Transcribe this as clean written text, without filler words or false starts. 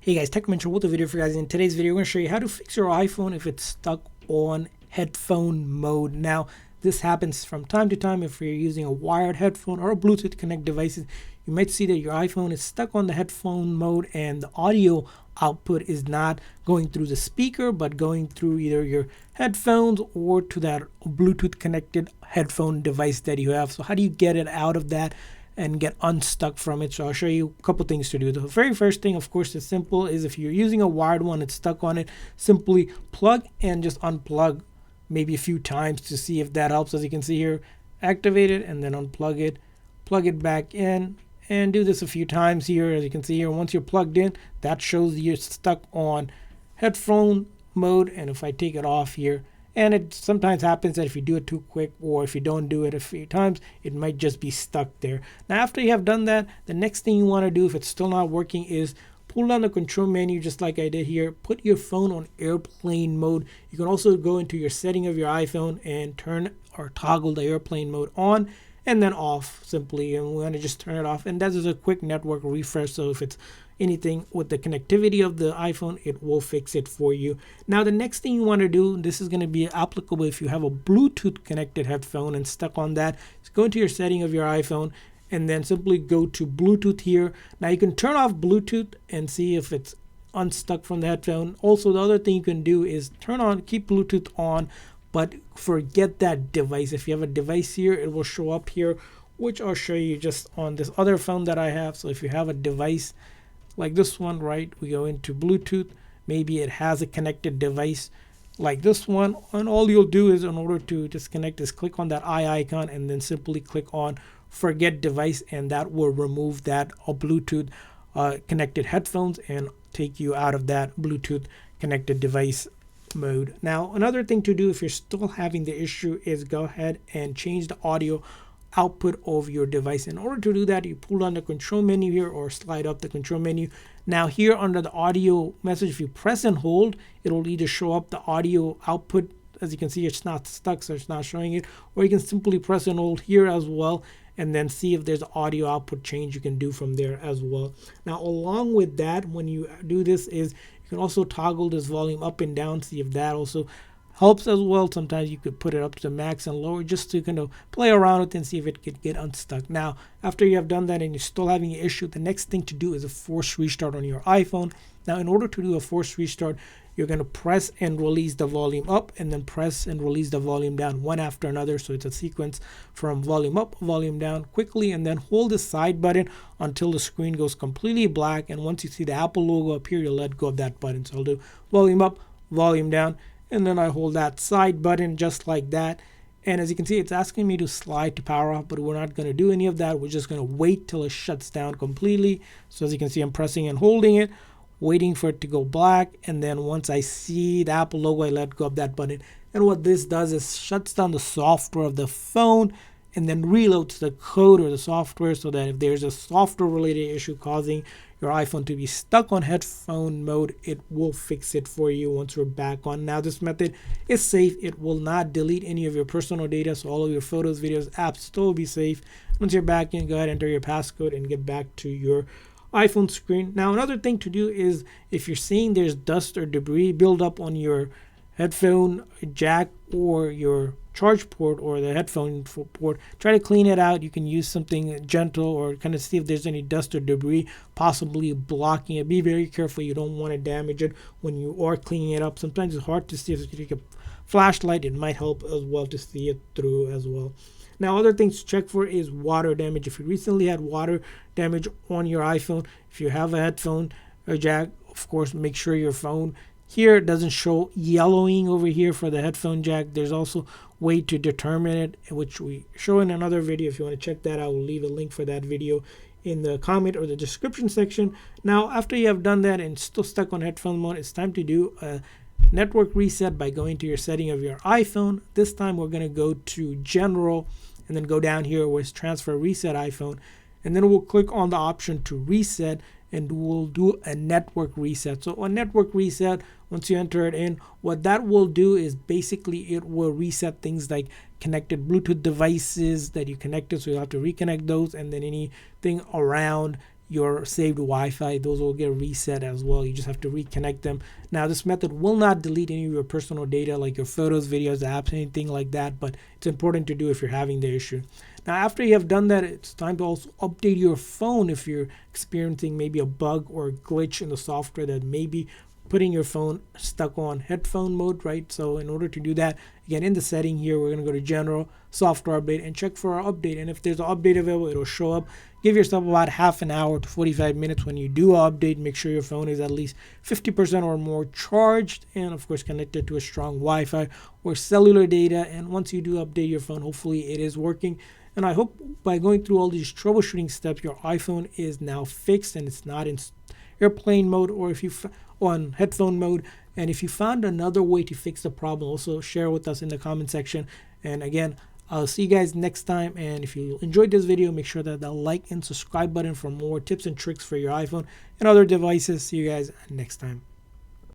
Hey guys, Tech Mentor with a video for you guys. In today's video, we're going to show you how to fix your iPhone if it's stuck on headphone mode. Now, this happens from time to time if you're using a wired headphone or a Bluetooth Connect devices. You might see that your iPhone is stuck on the headphone mode and the audio output is not going through the speaker, but going through either your headphones or to that Bluetooth connected headphone device that you have. So how do you get it out of that and get unstuck from it? So I'll show you a couple things to do. The very first thing, of course, is simple, is if you're using a wired one, it's stuck on it, simply plug and just unplug maybe a few times to see if that helps. As you can see here, activate it and then unplug it, plug it back in, and do this a few times here. As you can see here, once you're plugged in, that shows you're stuck on headphone mode. And if I take it off here, and it sometimes happens that if you do it too quick or if you don't do it a few times, it might just be stuck there. Now, after you have done that, the next thing you want to do, if it's still not working, is pull down the control menu just like I did here. Put your phone on airplane mode. You can also go into your setting of your iPhone and turn or toggle the airplane mode on and then off simply. And we want to just turn it off. And that is a quick network refresh. So if it's anything with the connectivity of the iPhone, it will fix it for you. Now, the next thing you want to do, this is going to be applicable if you have a Bluetooth connected headphone and stuck on that, is go into your setting of your iPhone and then simply go to Bluetooth here. Now, you can turn off Bluetooth and see if it's unstuck from the headphone. Also, the other thing you can do is keep Bluetooth on, but forget that device. If you have a device here, it will show up here, which I'll show you just on this other phone that I have. So if you have a device like this one, right, we go into Bluetooth, maybe it has a connected device like this one, and all you'll do is, in order to disconnect, is click on that eye icon and then simply click on forget device, and that will remove that Bluetooth connected headphones and take you out of that Bluetooth connected device mode. Now, another thing to do if you're still having the issue is go ahead and change the audio output of your device. In order to do that, you pull down the control menu here or slide up the control menu. Now, here under the audio message, if you press and hold, it will either show up the audio output. As you can see, it's not stuck, so it's not showing it, or you can simply press and hold here as well and then see if there's audio output change you can do from there as well. Now, along with that, when you do this, is you can also toggle this volume up and down, see if that also helps as well. Sometimes you could put it up to the max and lower just to kind of play around with it and see if it could get unstuck. Now, after you have done that and you're still having an issue, the next thing to do is a force restart on your iPhone. Now, in order to do a force restart, you're going to press and release the volume up and then press and release the volume down one after another. So it's a sequence from volume up, volume down quickly, and then hold the side button until the screen goes completely black. And once you see the Apple logo appear, you'll let go of that button. So I'll do volume up, volume down, and then I hold that side button just like that. And as you can see, it's asking me to slide to power off, but we're not going to do any of that. We're just going to wait till it shuts down completely. So as you can see, I'm pressing and holding it, waiting for it to go black. And then once I see the Apple logo, I let go of that button. And what this does is shuts down the software of the phone and then reloads the code or the software, so that if there's a software related issue causing your iPhone to be stuck on headphone mode, it will fix it for you once we're back on. Now, this method is safe. It will not delete any of your personal data, so all of your photos, videos, apps still will be safe. Once you're back in, go ahead, enter your passcode and get back to your iPhone screen. Now, another thing to do is if you're seeing there's dust or debris build up on your headphone jack or your charge port or the headphone port, try to clean it out. You can use something gentle or kind of see if there's any dust or debris possibly blocking it. Be very careful. You don't want to damage it when you are cleaning it up. Sometimes it's hard to see. If you take a flashlight, it might help as well to see it through as well. Now, other things to check for is water damage. If you recently had water damage on your iPhone, if you have a headphone jack, of course, make sure your phone here doesn't show yellowing over here for the headphone jack. There's also a way to determine it, which we show in another video. If you want to check that out, we'll leave a link for that video in the comment or the description section. Now, after you have done that and still stuck on headphone mode, it's time to do a network reset by going to your setting of your iPhone. This time we're going to go to General and then go down here where it's Transfer Reset iPhone, and then we'll click on the option to reset and we'll do a network reset. So a network reset, once you enter it in, what that will do is basically it will reset things like connected Bluetooth devices that you connected, so you'll have to reconnect those, and then anything around your saved Wi-Fi, those will get reset as well. You just have to reconnect them. Now, this method will not delete any of your personal data like your photos, videos, apps, anything like that, but it's important to do if you're having the issue. Now, after you have done that, it's time to also update your phone if you're experiencing maybe a bug or a glitch in the software that may be putting your phone stuck on headphone mode, right? So in order to do that, again, in the setting here, we're going to go to general, software update, and check for our update. And if there's an update available, it'll show up. Give yourself about half an hour to 45 minutes when you do an update. Make sure your phone is at least 50% or more charged, and of course connected to a strong Wi-Fi or cellular data. And once you do update your phone, hopefully it is working. And I hope by going through all these troubleshooting steps, your iPhone is now fixed and it's not in airplane mode, or if you on headphone mode. And if you found another way to fix the problem, also share with us in the comment section. And again, I'll see you guys next time. And if you enjoyed this video, make sure that the like and subscribe button for more tips and tricks for your iPhone and other devices. See you guys next time.